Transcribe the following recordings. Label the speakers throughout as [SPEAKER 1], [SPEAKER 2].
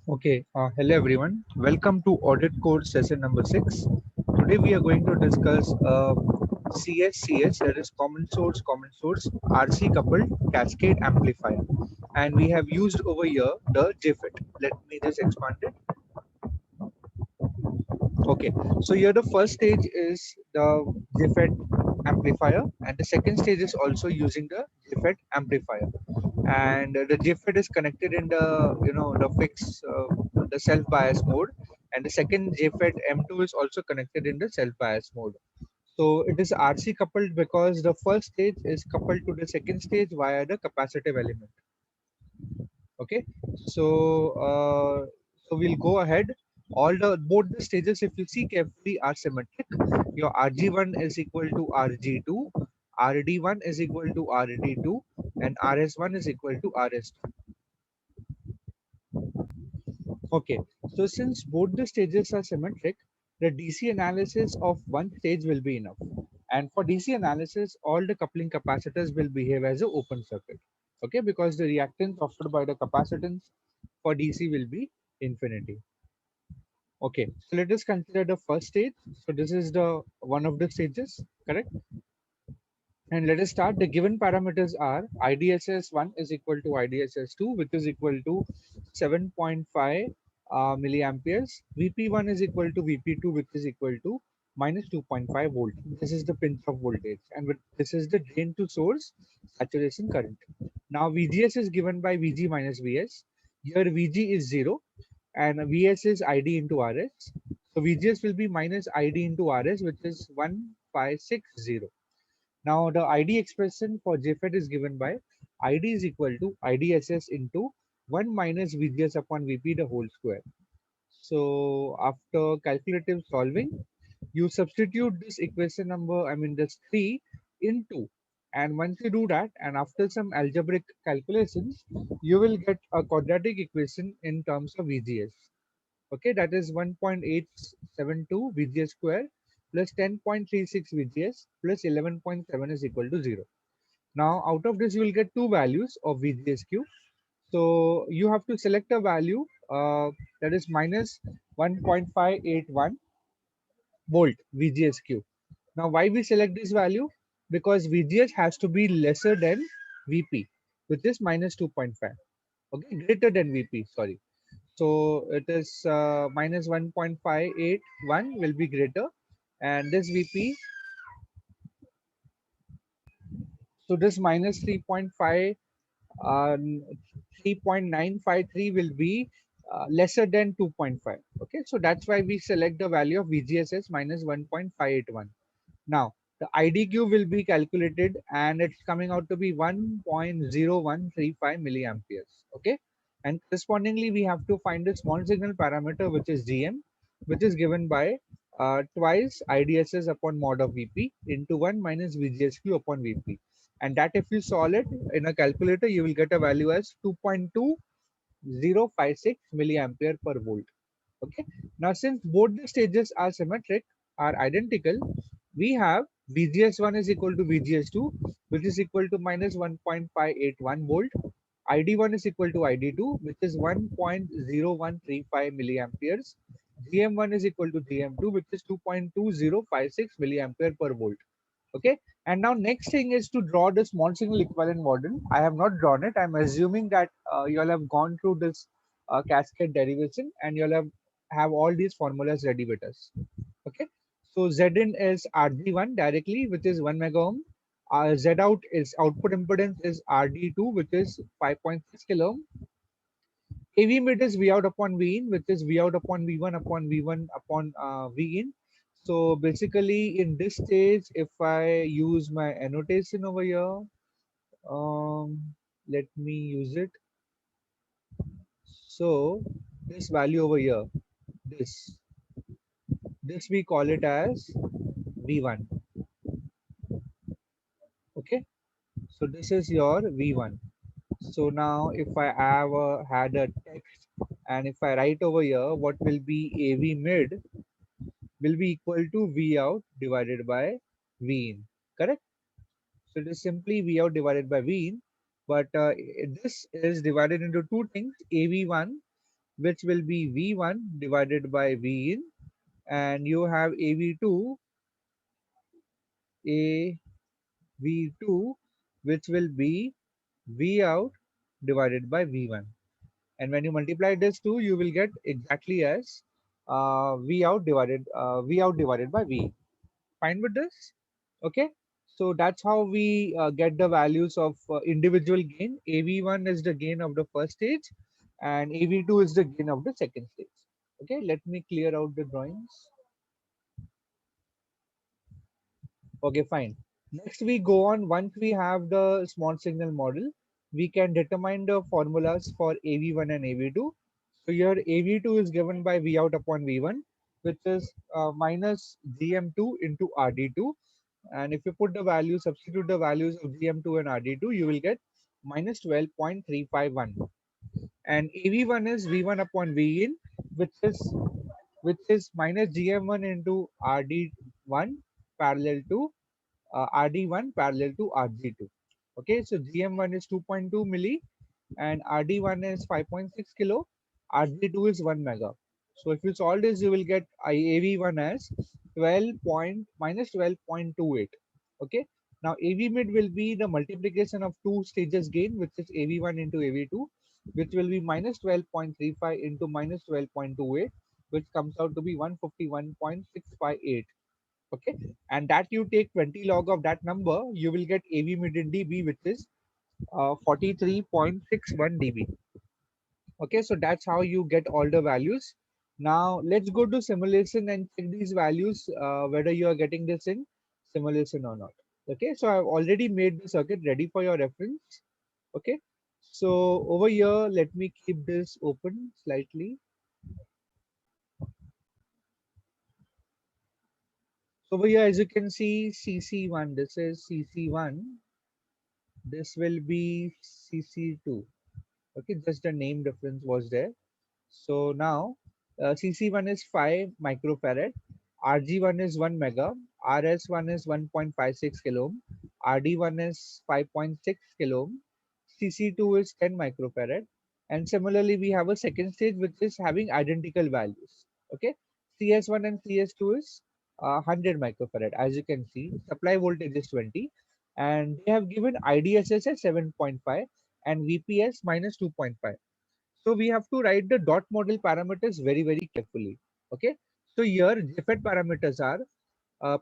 [SPEAKER 1] Hello everyone. Welcome to Audit Code session number 6. Today we are going to discuss CSCS, that is Common Source RC coupled Cascade Amplifier. And we have used over here the JFET. Let me just expand it. Okay, so here the first stage is the JFET amplifier, and the second stage is also using the JFET amplifier. And the JFET is connected in the fix the self bias mode, and the second JFET M2 is also connected in the self bias mode. So it is RC coupled because the first stage is coupled to the second stage via the capacitive element. Okay, so we'll go ahead. All the both the stages, if you see carefully, are symmetric. Your RG1 is equal to RG2, RD1 is equal to RD2, and RS1 is equal to RS2. Okay, so since both the stages are symmetric, the DC analysis of one stage will be enough. And for DC analysis, all the coupling capacitors will behave as an open circuit. Okay, because the reactance offered by the capacitance for DC will be infinity. Okay, so let us consider the first stage. So this is the one of the stages, correct? And let us start. The given parameters are IDSS1 is equal to IDSS2, which is equal to 7.5 milliamperes. VP1 is equal to VP2, which is equal to minus 2.5 volt. This is the pinch off voltage, and this is the drain to source saturation current. Now VGS is given by VG minus VS. Here VG is 0 and VS is ID into RS. So VGS will be minus ID into RS, which is 1560. Now the ID expression for JFET is given by ID is equal to IDSS into 1 minus VGS upon VP the whole square. So after calculative solving, you substitute this equation number, this 3 into, and once you do that, and after some algebraic calculations, you will get a quadratic equation in terms of VGS. Okay, that is 1.872 VGS square plus 10.36 VGS plus 11.7 is equal to 0. Now out of this you will get two values of VGSQ. So you have to select a value that is minus 1.581 volt VGSQ. Now why we select this value? Because VGS has to be lesser than VP, which is minus 2.5. Okay, greater than VP, sorry. So it is minus 1.581 will be greater, and this VP, so this minus 3.5 3.953 will be lesser than 2.5. Okay, so that's why we select the value of VGS as minus 1.581. Now the IDQ will be calculated, and it's coming out to be 1.0135 milliamperes. Okay, and correspondingly we have to find the small signal parameter, which is GM, which is given by twice IDSS upon mod of VP into 1 minus VGSQ upon VP. And that if you solve it in a calculator, you will get a value as 2.2056 milliampere per volt. Okay, now since both the stages are symmetric, are identical, we have VGS1 is equal to VGS2, which is equal to minus 1.581 volt. ID1 is equal to ID2, which is 1.0135 milliamperes. GM1 is equal to GM2, which is 2.2056 milliampere per volt. Okay, and now next thing is to draw the small signal equivalent model. I have not drawn it. I'm assuming that you all have gone through this cascade derivation, and you all have all these formulas ready with us. Okay, so Zin is RG1 directly, which is 1 mega ohm. Z out is output impedance is RD2, which is 5.6 kilo ohm. AV mid is V out upon V in, which is V out upon V1 upon V1 upon V in. So basically in this stage, if I use my annotation over here, let me use it. So this value over here, this we call it as V1. Okay, so this is your V1. So now if I have had a text, and if I write over here, what will be AV mid will be equal to V out divided by V in, correct? So it is simply V out divided by V in, but this is divided into two things, AV1 which will be V1 divided by V in, and you have AV2, AV2, which will be V out divided by V1. And when you multiply this two, you will get exactly as V out divided by V. Fine with this? Okay. So that's how we get the values of individual gain. AV1 is the gain of the first stage, and AV2 is the gain of the second stage. Okay, let me clear out the drawings. Okay, fine. Next we go on. Once we have the small signal model, we can determine the formulas for AV1 and AV2. So here AV2 is given by V out upon V1, which is minus GM2 into RD2. And if you put the value, substitute the values of GM2 and RD2, you will get minus 12.351. And AV1 is V1 upon V in, which is minus GM1 into RD1 parallel to RD1 parallel to RG2. Okay, so GM1 is 2.2 milli and RD1 is 5.6 kilo, RG2 is 1 mega. So if you solve this, you will get AV1 as 12.28. Okay, now AV mid will be the multiplication of two stages gain, which is AV1 into AV2, which will be minus 12.35 into minus 12.28, which comes out to be 151.658. Okay, and that you take 20 log of that number, you will get AV mid in dB, which is 43.61 dB. Okay, so that's how you get all the values. Now let's go to simulation and check these values, whether you are getting this in simulation or not. Okay, so I've already made the circuit ready for your reference. Okay, so over here, let me keep this open slightly. So over here, as you can see, CC1, this is CC1, this will be CC2. Okay, just the name difference was there. So now CC1 is 5 microfarad, RG1 is 1 mega, RS1 is 1.56 kilo ohm, RD1 is 5.6 kilo ohm, CC2 is 10 microfarad, and similarly we have a second stage which is having identical values. Okay, CS1 and CS2 is 100 microfarad. As you can see, supply voltage is 20, and they have given IDSS as 7.5 and VPS minus 2.5. So we have to write the dot model parameters very, very carefully. Okay. So here JFET parameters are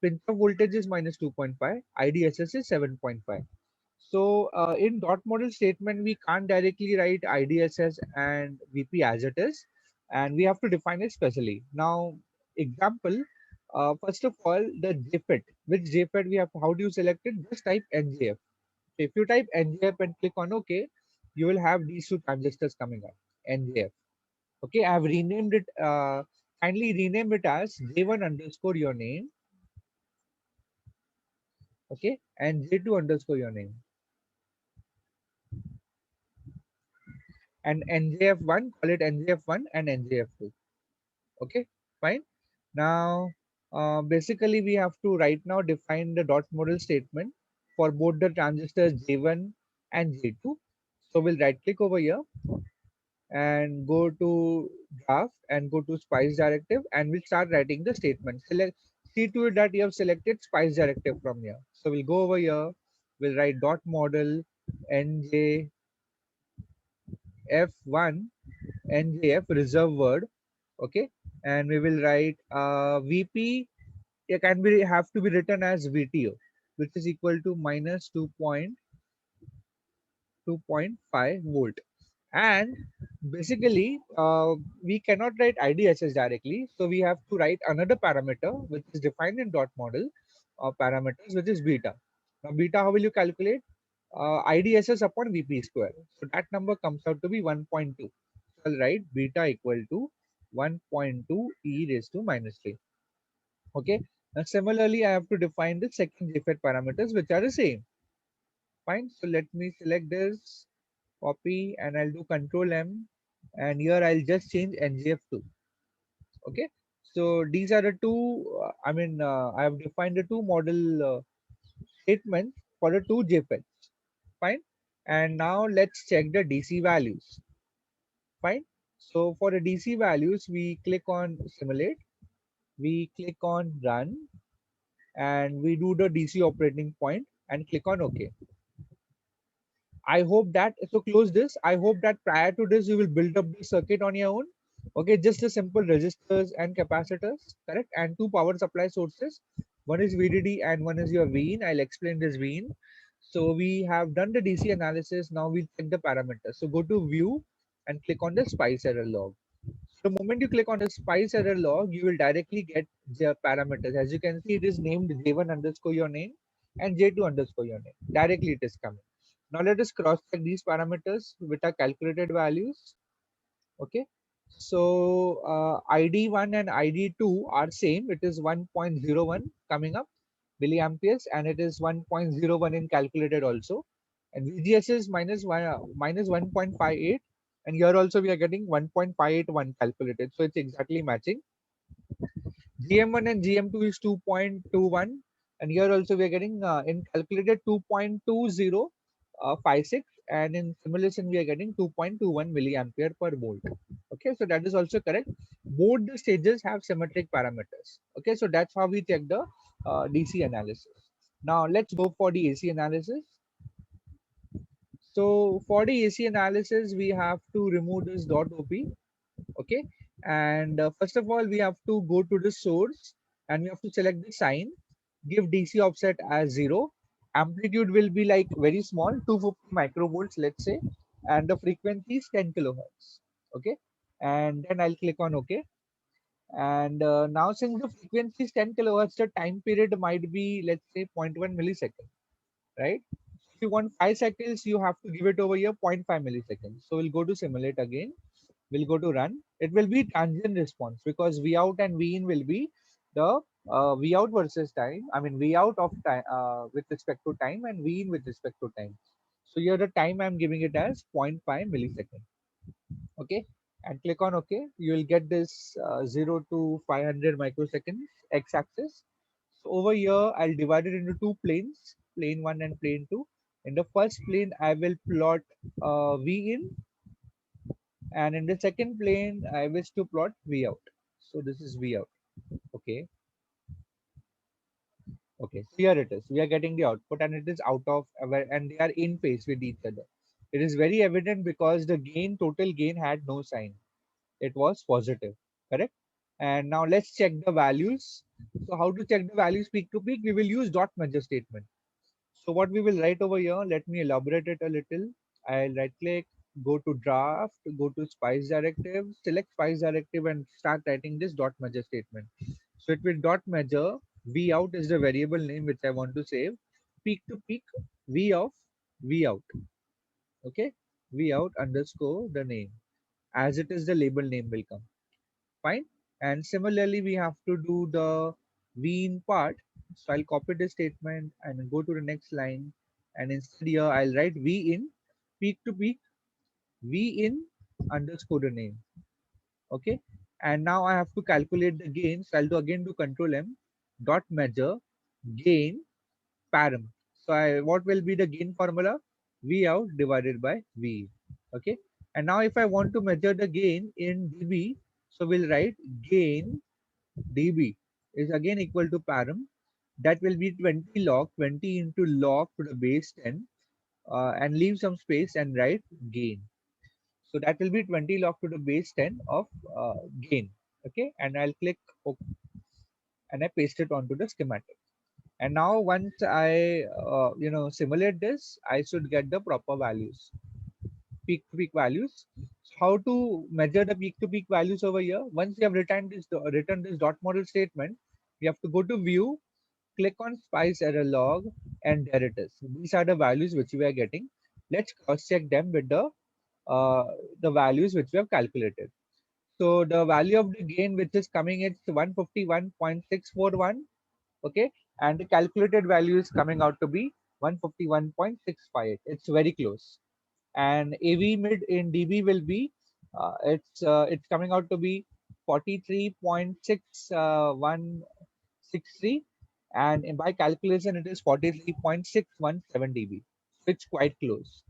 [SPEAKER 1] pinch off voltage is minus 2.5, IDSS is 7.5. So in dot model statement, we can't directly write IDSS and VP as it is, and we have to define it specially. Now, example, first of all, the JFET, which JFET we have, how do you select it? Just type NJF. So if you type NJF and click on OK, you will have these two transistors coming up, NJF. Okay, I have renamed it. Kindly rename it as J1 underscore your name. Okay, and J2 underscore your name. And NJF1, call it NJF1 and NJF2. Okay, fine. Now, basically, we have to right now define the dot model statement for both the transistors J1 and J2. So we'll right click over here and go to draft and go to spice directive, and we'll start writing the statement. Select, see to it that you have selected spice directive from here. So we'll go over here, we'll write dot model NJF1 NJF reserve word. Okay, and we will write VP. It can be have to be written as VTO, which is equal to minus 2.5 volt. And basically, we cannot write IDSS directly, so we have to write another parameter which is defined in dot model parameters, which is beta. Now beta, how will you calculate? IDSS upon VP square. So that number comes out to be 1.2. So I'll write beta equal to 1.2 e raised to minus 3. Okay. Now similarly, I have to define the second JFET parameters, which are the same. Fine. So let me select this, copy, and I'll do Control M, and here I'll just change NGF2. Okay. So these are the two. I have defined the two model statements for the two JFETs. Fine. And now let's check the DC values. Fine. So for the DC values, we click on simulate, we click on run, and we do the DC operating point and click on OK. I hope that, so close this. I hope that prior to this, you will build up the circuit on your own. Okay, just the simple resistors and capacitors, correct? And two power supply sources. One is VDD and one is your Vin. I'll explain this Vin. So we have done the DC analysis. Now we check the parameters. So go to view and click on the spice error log. The moment you click on the spice error log, you will directly get the parameters. As you can see, it is named J1 underscore your name and J2 underscore your name. Directly it is coming. Now let us cross check these parameters with our calculated values. Okay. So ID1 and ID2 are same. It is 1.01 coming up milliamperes, and it is 1.01 in calculated also. And VGS is minus 1.58, and here also we are getting 1.581 calculated. So it's exactly matching. GM1 and GM2 is 2.21, and here also we are getting in calculated 2.2056, and in simulation we are getting 2.21 milliampere per volt. Okay, so that is also correct. Both the stages have symmetric parameters. Okay, so that's how we check the DC analysis. Now let's go for the AC analysis. So for the AC analysis, we have to remove this .op. Okay, and first of all, we have to go to the source and we have to select the sign, give DC offset as 0. Amplitude will be like very small, 250 microvolts, let's say, and the frequency is 10 kilohertz. Okay, and then I'll click on OK. And now since the frequency is 10 kilohertz, the time period might be, let's say, zero point 0.1 millisecond, right? If you want 5 seconds, you have to give it over here 0.5 milliseconds. So we'll go to simulate again. We'll go to run. It will be transient response because V out and V in will be the V out versus time. I mean V out of time with respect to time and V in with respect to time. So here the time I'm giving it as 0.5 millisecond. Okay, and click on OK. You will get this 0 to 500 microseconds x-axis. So over here, I'll divide it into two planes, plane 1 and plane 2. In the first plane, I will plot V in, and in the second plane, I wish to plot V out. So this is V out. Okay. Okay. So here it is. We are getting the output, and it is out of and they are in phase with each other. It is very evident because the gain, total gain, had no sign. It was positive, correct? And now let's check the values. So how to check the values peak to peak? We will use dot measure statement. So what we will write over here, let me elaborate it a little. I'll right click, go to draft, go to spice directive, select spice directive and start writing this dot measure statement. So it will dot measure, V out is the variable name which I want to save, peak to peak, V of V out. Okay, V out underscore the name. As it is, the label name will come. Fine. And similarly, we have to do the V in part. So I'll copy this statement and go to the next line. And instead here, I'll write V in, peak to peak, V in underscore the name. Okay. And now I have to calculate the gain. So I'll do again do control M, dot measure, gain, param. So what will be the gain formula? V out divided by V. Okay. And now if I want to measure the gain in dB, so we'll write gain dB is again equal to param. That will be 20 log, 20 into log to the base 10, and leave some space and write gain. So that will be 20 log to the base 10 of gain. Okay, and I'll click OK and I paste it onto the schematic. And now once I simulate this, I should get the proper values, peak to peak values. So how to measure the peak to peak values over here? Once you have written this dot model statement, you have to go to view, click on spice error log, and there it is. These are the values which we are getting. Let's cross check them with the values which we have calculated. So the value of the gain which is coming is 151.641. Okay, and the calculated value is coming out to be 151.65. It's very close. And AV mid in dB will be it's coming out to be 43.6163, and by calculation it is 43.617 dB. It's quite close.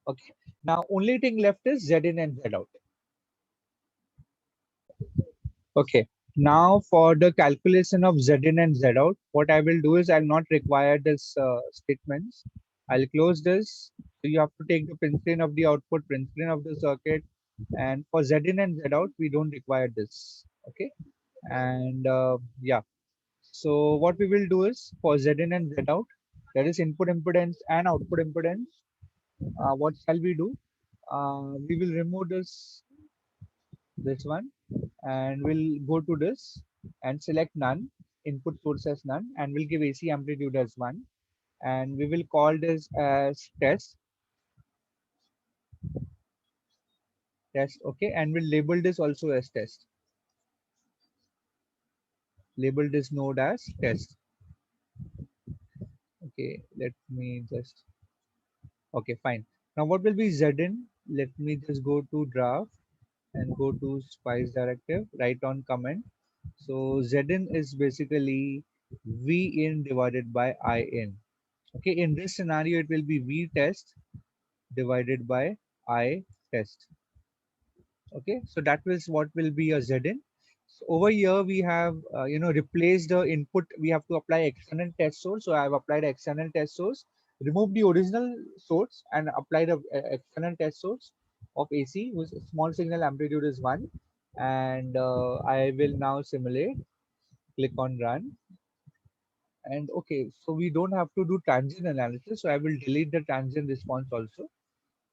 [SPEAKER 1] Okay. Now only thing left is Z in and Z out. Okay. Now for the calculation of Z in and Z out, what I will do is I'll not require this statements. I'll close this. So you have to take the println of the output, println of the circuit, and for Z in and Z out, we don't require this. Okay. And yeah. So what we will do is for Z in and Z out, that is input impedance and output impedance. What shall we do? We will remove this one, and we'll go to this and select none, input source as none, and we'll give AC amplitude as 1, and we will call this as test. Okay, and we'll label this also as test. Label this node as test. Okay, let me just, okay, fine. Now what will be Zin? Let me just go to draft and go to spice directive, write on comment. So Zin is basically V in divided by I in. Okay, in this scenario, it will be V test divided by I test. Okay, so that is what will be a Zin. So over here we have replaced the input. We have to apply external test source. So I have applied external test source, remove the original source and apply the external test source of AC whose small signal amplitude is 1, and I will now simulate. Click on run, and okay, so we don't have to do transient analysis, so I will delete the transient response also.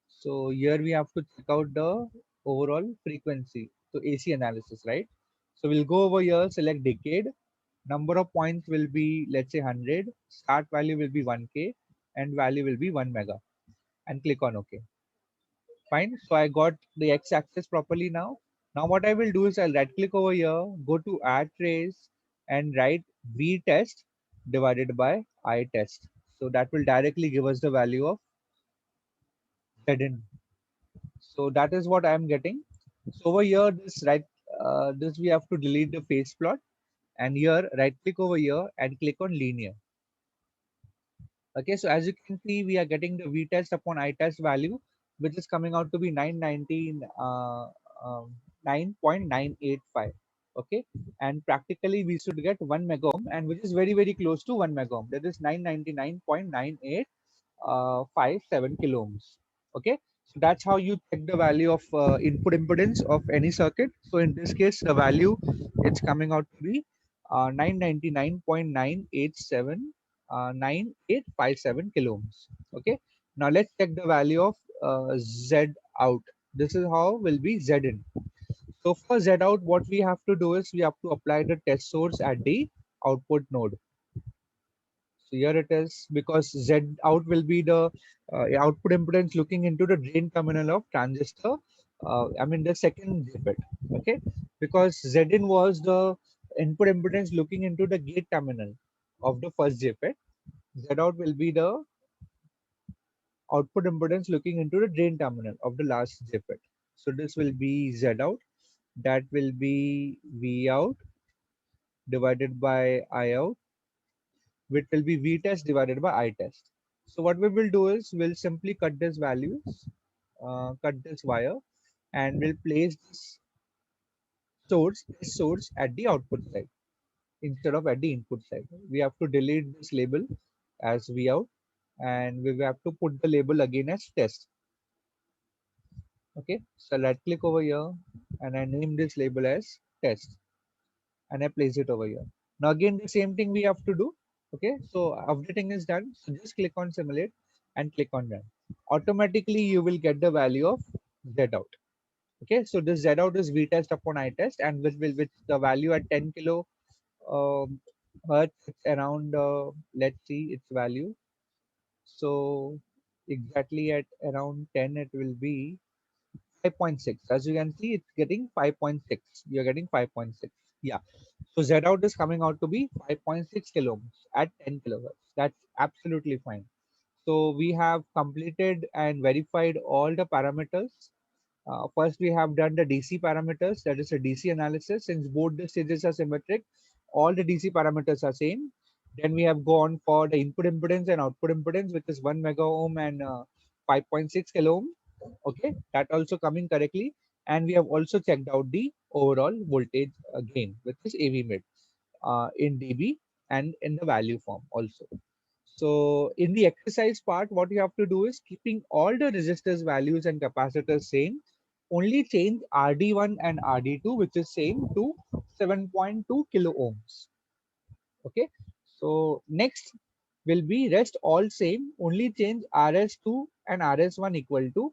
[SPEAKER 1] So here we have to check out the overall frequency. So AC analysis, right? So we'll go over here, select decade. Number of points will be, let's say 100. Start value will be 1K and value will be 1 mega, and click on OK. Fine. So I got the x-axis properly now. Now what I will do is I'll right click over here, go to add trace and write V test divided by I test. So that will directly give us the value of Zin. So that is what I am getting. So over here, this we have to delete the phase plot, and here right click over here and click on linear. Okay, so as you can see, we are getting the V test upon I test value, which is coming out to be 9.985. Okay, and practically we should get 1 mega ohm, and which is very very close to 1 mega ohm. That is 999.98 57 kilo ohms. Okay, so that's how you check the value of input impedance of any circuit. So in this case, the value it's coming out to be 999.987 9857 kilo ohms. Okay, now let's check the value of Z out. This is how will be Z in. So for Z out, what we have to do is we have to apply the test source at the output node. So here it is, because Z out will be the output impedance looking into the drain terminal of transistor. I mean the second JFET. Okay, because Z in was the input impedance looking into the gate terminal of the first JFET. Z out will be the output impedance looking into the drain terminal of the last JFET. So this will be Z out. That will be V out divided by I out, which will be V test divided by I test. So what we will do is we'll simply cut this values, cut this wire, and we'll place this source at the output side instead of at the input side. We have to delete this label as V out, and we have to put the label again as test. Okay, so right click over here and I name this label as test, and I place it over here. Now again the same thing we have to do. Okay, so updating is done. So just click on simulate and click on run. Automatically you will get the value of Z out. Okay, so this Z out is V test upon I test, and with the value at 10 kilo hertz, it's around let's see its value. So exactly at around 10 it will be 5.6. As you can see, it's getting 5.6. You're getting 5.6. Yeah. So Z out is coming out to be 5.6 kilo ohms at 10 kilohertz. That's absolutely fine. So we have completed and verified all the parameters. First, we have done the DC parameters, that is a DC analysis. Since both the stages are symmetric, all the DC parameters are same. Then we have gone for the input impedance and output impedance, which is 1 mega ohm and 5.6 kilo ohm. Okay, that also coming correctly. And we have also checked out the overall voltage gain, which is AV mid in dB and in the value form also. So in the exercise part, what you have to do is keeping all the resistors values and capacitors same, only change RD1 and RD2, which is same, to 7.2 kilo ohms. Okay. So next will be rest all same, only change RS2 and RS1 equal to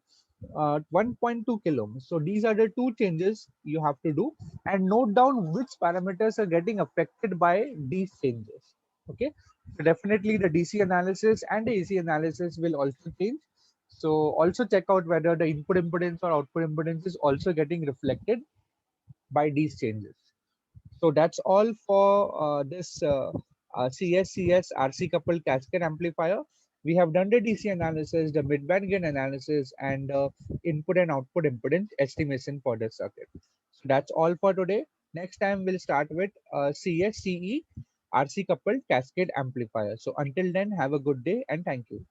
[SPEAKER 1] 1.2 kilo ohms. So these are the two changes you have to do, and note down which parameters are getting affected by these changes. Okay. So definitely the DC analysis and the AC analysis will also change. So also check out whether the input impedance or output impedance is also getting reflected by these changes. So that's all for this CSCS RC coupled cascade amplifier. We have done the DC analysis, the midband gain analysis, and input and output impedance estimation for the circuit. So that's all for today. Next time we'll start with CSCE RC coupled cascade amplifier. So until then, have a good day and thank you.